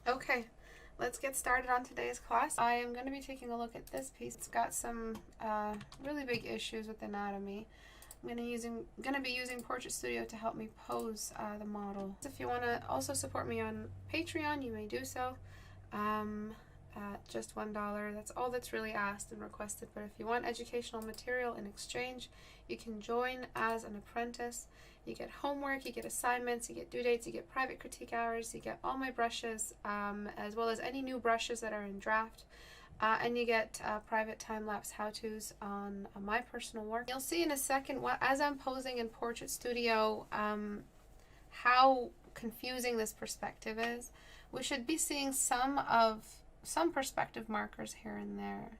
Okay, let's get started on today's class. I am going to be taking a look at this piece. It's got some really big issues with anatomy. I'm going to be using Portrait Studio to help me pose the model. If you want to also support me on Patreon, you may do so. At just $1. That's all that's really asked and requested. But if you want educational material in exchange, you can join as an apprentice. You get homework, you get assignments, you get due dates, you get private critique hours, you get all my brushes, as well as any new brushes that are in draft. And you get private time-lapse how-tos on my personal work. You'll see in a second, as I'm posing in Portrait Studio, how confusing this perspective is. We should be seeing some perspective markers here and there.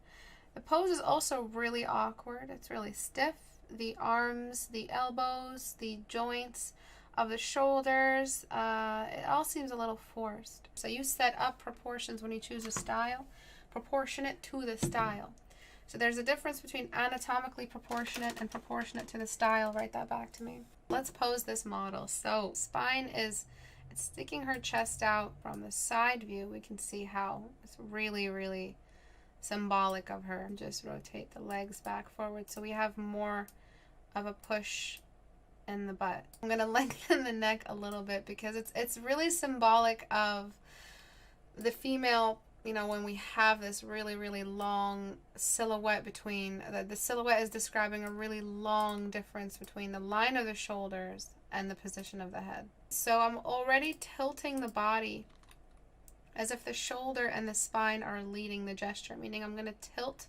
The pose is also really awkward. It's really stiff. The arms, the elbows, the joints of the shoulders, it all seems a little forced. So you set up proportions when you choose a style, proportionate to the style. So there's a difference between anatomically proportionate and proportionate to the style. Write that back to me. Let's pose this model. So spine is, it's sticking her chest out from the side view. We can see how it's really, really symbolic of her. Just rotate the legs back forward so we have more of a push in the butt. I'm going to lengthen the neck a little bit because it's really symbolic of the female, you know, when we have this really, really long silhouette between, the silhouette is describing a really long difference between the line of the shoulders and the position of the head. So I'm already tilting the body as if the shoulder and the spine are leading the gesture, meaning I'm going to tilt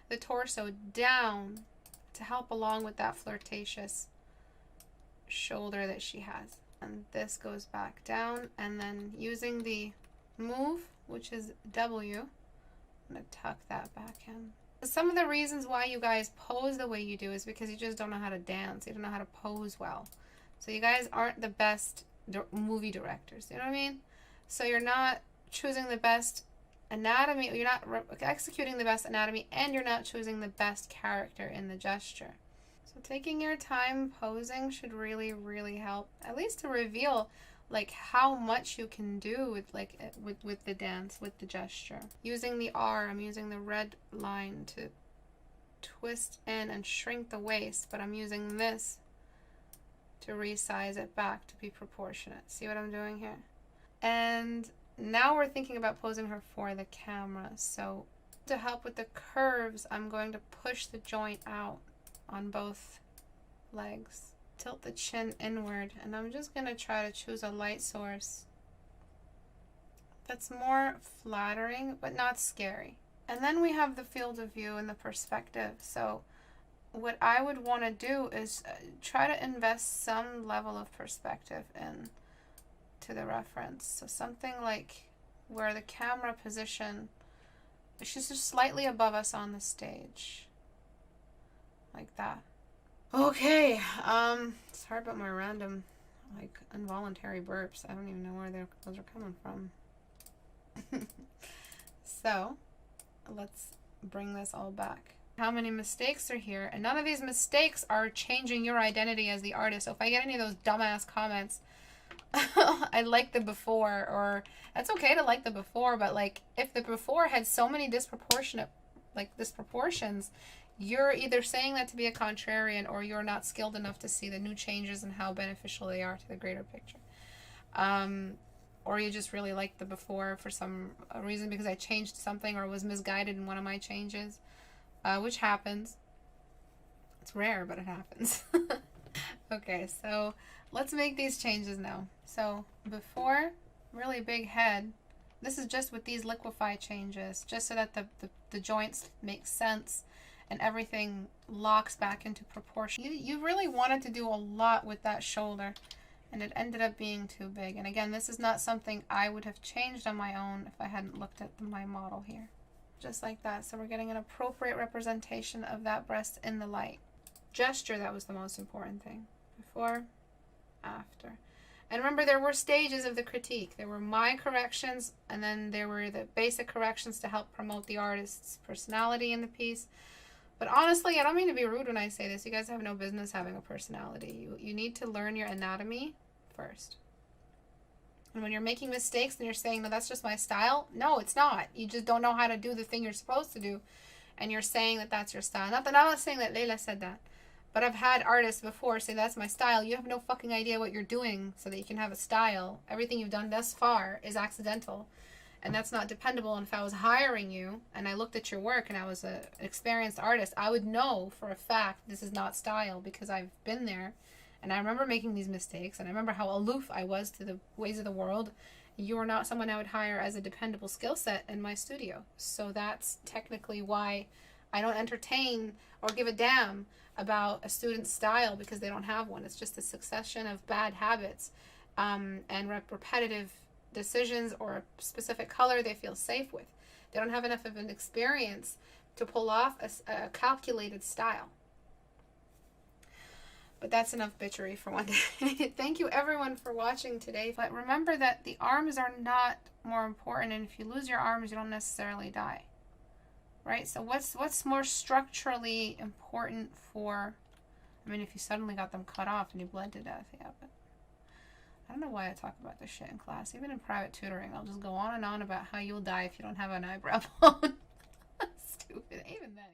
the torso down to help along with that flirtatious shoulder that she has. And this goes back down, and then using the move, which is W, I'm going to tuck that back in. Some of the reasons why you guys pose the way you do is because you just don't know how to dance. You don't know how to pose well. So you guys aren't the best movie directors, you know what I mean? So you're not choosing the best anatomy, you're not executing the best anatomy, and you're not choosing the best character in the gesture. So taking your time posing should really, really help, at least to reveal like how much you can do with the dance, with the gesture. Using the R, I'm using the red line to twist in and shrink the waist, but I'm using this to resize it back to be proportionate. See what I'm doing here? And now we're thinking about posing her for the camera. So to help with the curves, I'm going to push the joint out on both legs. Tilt the chin inward, and I'm just going to try to choose a light source that's more flattering but not scary. And then we have the field of view and the perspective. So what I would want to do is try to invest some level of perspective in to the reference. So something like where the camera position, she's just slightly above us on the stage. Like that. Okay, it's hard about my random, like, involuntary burps. I don't even know where those are coming from. So, let's bring this all back. How many mistakes are here? And none of these mistakes are changing your identity as the artist. So if I get any of those dumbass comments, I like the before, or it's okay to like the before, but like if the before had so many disproportionations, you're either saying that to be a contrarian, or you're not skilled enough to see the new changes and how beneficial they are to the greater picture. Or you just really like the before for some reason because I changed something or was misguided in one of my changes, which happens. It's rare, but it happens. Okay, so let's make these changes now. So before, really big head. This is just with these liquefy changes, just so that the joints make sense and everything locks back into proportion. You really wanted to do a lot with that shoulder, and it ended up being too big. And again, this is not something I would have changed on my own if I hadn't looked at my model here. Just like that. So we're getting an appropriate representation of that breast in the light. Gesture, that was the most important thing. Before, after. And remember, there were stages of the critique. There were my corrections, and then there were the basic corrections to help promote the artist's personality in the piece. But honestly, I don't mean to be rude when I say this. You guys have no business having a personality. You need to learn your anatomy first. And when you're making mistakes and you're saying, no, that's just my style. No, it's not. You just don't know how to do the thing you're supposed to do. And you're saying that that's your style. Not that I'm not saying that Leila said that. But I've had artists before say, that's my style. You have no fucking idea what you're doing so that you can have a style. Everything you've done thus far is accidental. And that's not dependable. And if I was hiring you and I looked at your work and I was an experienced artist, I would know for a fact this is not style, because I've been there. And I remember making these mistakes, and I remember how aloof I was to the ways of the world. You are not someone I would hire as a dependable skill set in my studio. So that's technically why I don't entertain or give a damn about a student's style, because they don't have one. It's just a succession of bad habits and repetitive decisions, or a specific color they feel safe with. They don't have enough of an experience to pull off a calculated style. But that's enough bitchery for one day. Thank you everyone for watching today. But remember that the arms are not more important, and if you lose your arms, you don't necessarily die. Right? So what's more structurally important for, I mean, if you suddenly got them cut off and you bled to death, yeah, but I don't know why I talk about this shit in class. Even in private tutoring, I'll just go on and on about how you'll die if you don't have an eyebrow bone. Stupid. Even then.